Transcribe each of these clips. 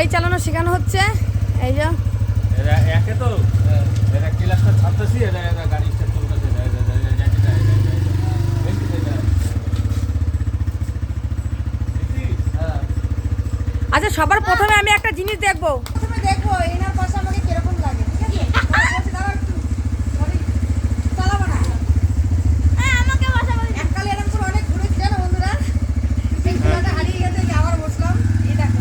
গাড়ি চালানো শেখানো হচ্ছে। এই যে এরা একে তো এরা ক্লাসটা ছাড়তেছি, এরা গাড়ি স্টার্ট করতেছে। আচ্ছা, সবার প্রথমে আমি একটা জিনিস দেখবো। প্রথমে দেখবো এনার পাশে আমাকে কিরকম লাগে, ঠিক আছে? দাঁড়াও একটু, চালাবো না। আমাকে বসা বলি। এককালে এরকম করে অনেক ঘুরেছি জানো বন্ধুরা। এই ঘোড়াটা হারিয়ে গেছে, যে আবার বসলাম। এই দেখো।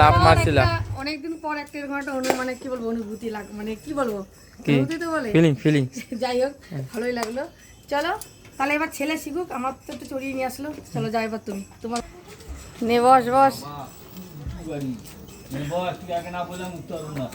লাভ মারছিলাম। অনেকদিন পর একটা এরকম একটা মানে কি বলবো অনুভূতি মানে কি বলবো, অনুভূতি তো বলে, ফিলিং যাই হোক ভালোই লাগলো। চলো তাহলে এবার ছেলে শিখুক, আমার তো একটু চড়িয়ে নিয়ে আসলো। চলো যাও এবার তুমি তোমার নে, বস বস। তুই আগে না বললাম উঠতে পারবো না।